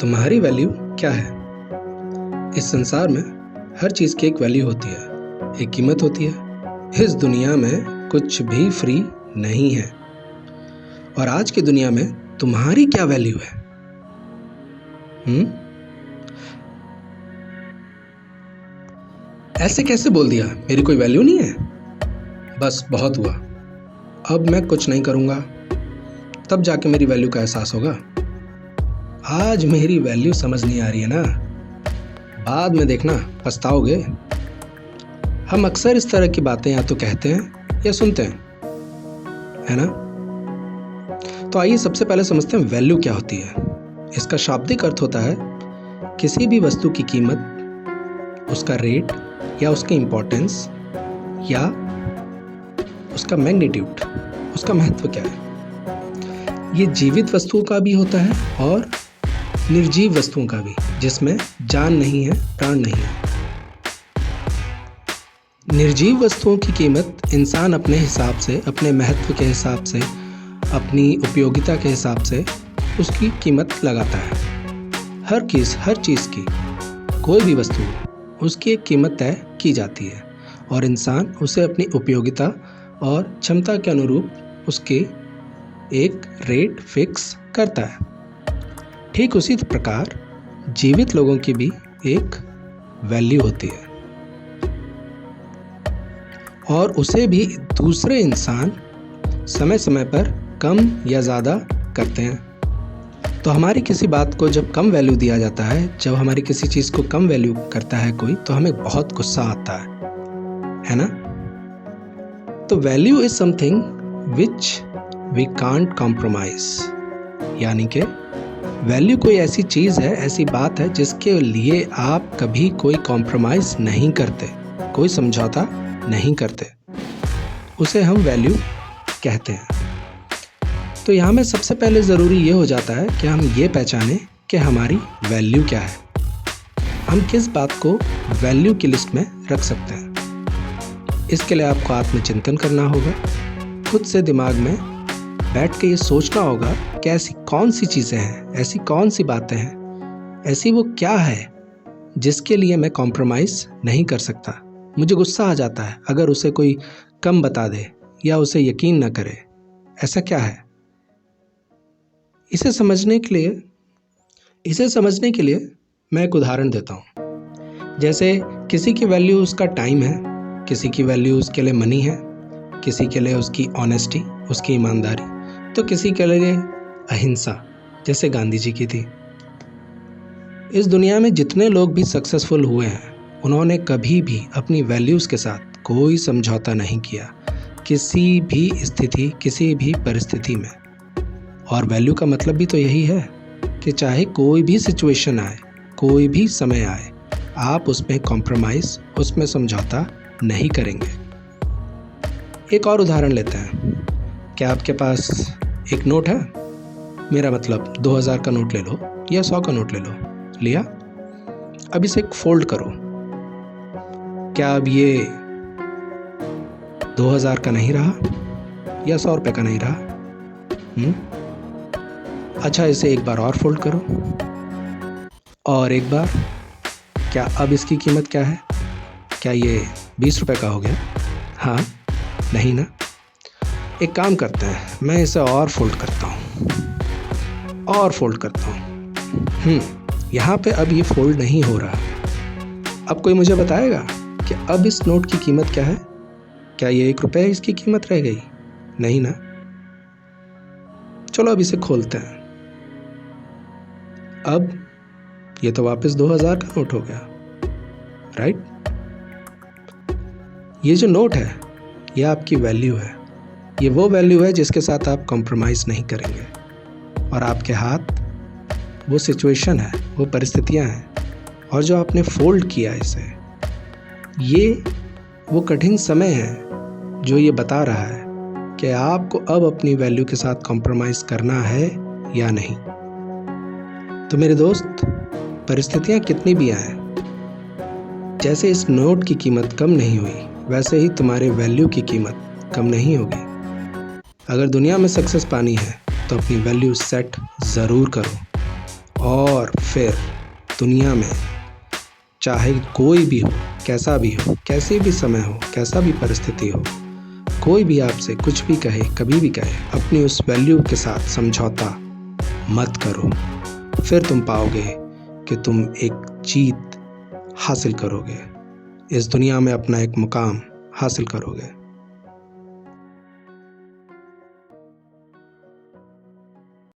तुम्हारी वैल्यू क्या है? इस संसार में हर चीज़ की एक वैल्यू होती है, एक कीमत होती है। इस दुनिया में कुछ भी फ्री नहीं है। और आज की दुनिया में तुम्हारी क्या वैल्यू है? ऐसे कैसे बोल दिया मेरी कोई वैल्यू नहीं है? बस बहुत हुआ, अब मैं कुछ नहीं करूँगा, तब जाके मेरी वैल्यू का एहसास होगा। आज मेरी वैल्यू समझ नहीं आ रही है ना, बाद में देखना पछताओगे। हम अक्सर इस तरह की बातें या तो कहते हैं या सुनते हैं, है ना? तो आइए सबसे पहले समझते हैं वैल्यू क्या होती है। इसका शाब्दिक अर्थ होता है किसी भी वस्तु की कीमत, उसका रेट या उसकी इम्पोर्टेंस या उसका मैग्नीट्यूड, उसका महत्व क्या है। ये जीवित वस्तुओं का भी होता है और निर्जीव वस्तुओं का भी, जिसमें जान नहीं है, प्राण नहीं है। निर्जीव वस्तुओं की कीमत इंसान अपने हिसाब से, अपने महत्व के हिसाब से, अपनी उपयोगिता के हिसाब से उसकी कीमत लगाता है। हर चीज़ की कोई भी वस्तु, उसकी एक कीमत तय की जाती है और इंसान उसे अपनी उपयोगिता और क्षमता के अनुरूप उसके एक रेट फिक्स करता है। ठीक उसी प्रकार जीवित लोगों की भी एक वैल्यू होती है और उसे भी दूसरे इंसान समय समय पर कम या ज़्यादा करते हैं। तो हमारी किसी बात को जब कम वैल्यू दिया जाता है, जब हमारी किसी चीज़ को कम वैल्यू करता है कोई, तो हमें बहुत गुस्सा आता है ना? तो value is something which we can't compromise, यानी कि वैल्यू कोई ऐसी चीज़ है, ऐसी बात है जिसके लिए आप कभी कोई कॉम्प्रोमाइज़ नहीं करते, कोई समझौता नहीं करते, उसे हम वैल्यू कहते हैं। तो यहाँ में सबसे पहले ज़रूरी ये हो जाता है कि हम ये पहचानें कि हमारी वैल्यू क्या है, हम किस बात को वैल्यू की लिस्ट में रख सकते हैं। इसके लिए आपको आत्मचिंतन करना होगा, खुद से दिमाग में बैठ के ये सोचना होगा कि ऐसी कौन सी चीज़ें हैं, ऐसी कौन सी बातें हैं, ऐसी वो क्या है जिसके लिए मैं कॉम्प्रोमाइज़ नहीं कर सकता। मुझे गुस्सा आ जाता है अगर उसे कोई कम बता दे या उसे यकीन न करे। ऐसा क्या है? इसे समझने के लिए मैं एक उदाहरण देता हूँ। जैसे किसी की वैल्यू उसका टाइम है, किसी की वैल्यू उसके लिए मनी है, किसी के लिए उसकी ऑनेस्टी, उसकी ईमानदारी, तो किसी के लिए अहिंसा, जैसे गांधी जी की थी। इस दुनिया में जितने लोग भी सक्सेसफुल हुए हैं, उन्होंने कभी भी अपनी वैल्यूज़ के साथ कोई समझौता नहीं किया, किसी भी स्थिति, किसी भी परिस्थिति में। और वैल्यू का मतलब भी तो यही है कि चाहे कोई भी सिचुएशन आए, कोई भी समय आए, आप उसमें कॉम्प्रोमाइज़, उसमें समझौता नहीं करेंगे। एक और उदाहरण लेते हैं। क्या आपके पास एक नोट है? मेरा मतलब 2000 का नोट ले लो या 100 का नोट ले लो। लिया? अब इसे एक फोल्ड करो। क्या अब ये 2000 का नहीं रहा या 100 रुपये का नहीं रहा? अच्छा, इसे एक बार और फोल्ड करो और एक बार। क्या अब इसकी कीमत क्या है? क्या ये 20 रुपये का हो गया? हाँ, नहीं ना? एक काम करते हैं, मैं इसे और फोल्ड करता हूँ और फोल्ड करता हूँ। यहाँ पे अब ये फोल्ड नहीं हो रहा। अब कोई मुझे बताएगा कि अब इस नोट की कीमत क्या है? क्या ये 1 रुपये इसकी कीमत रह गई? नहीं ना? चलो अब इसे खोलते हैं। अब ये तो वापस 2000 का नोट हो गया, राइट? ये जो नोट है, ये आपकी वैल्यू है। ये वो वैल्यू है जिसके साथ आप कॉम्प्रोमाइज़ नहीं करेंगे। और आपके हाथ वो सिचुएशन है, वो परिस्थितियां हैं, और जो आपने फोल्ड किया इसे, ये वो कठिन समय है जो ये बता रहा है कि आपको अब अपनी वैल्यू के साथ कॉम्प्रोमाइज़ करना है या नहीं। तो मेरे दोस्त, परिस्थितियां कितनी भी आएँ, जैसे इस नोट की कीमत कम नहीं हुई, वैसे ही तुम्हारे वैल्यू की कीमत कम नहीं होगी। अगर दुनिया में सक्सेस पानी है तो अपनी वैल्यू सेट ज़रूर करो और फिर दुनिया में चाहे कोई भी हो, कैसा भी हो, कैसे भी समय हो, कैसा भी परिस्थिति हो, कोई भी आपसे कुछ भी कहे, कभी भी कहे, अपनी उस वैल्यू के साथ समझौता मत करो। फिर तुम पाओगे कि तुम एक जीत हासिल करोगे, इस दुनिया में अपना एक मुकाम हासिल करोगे।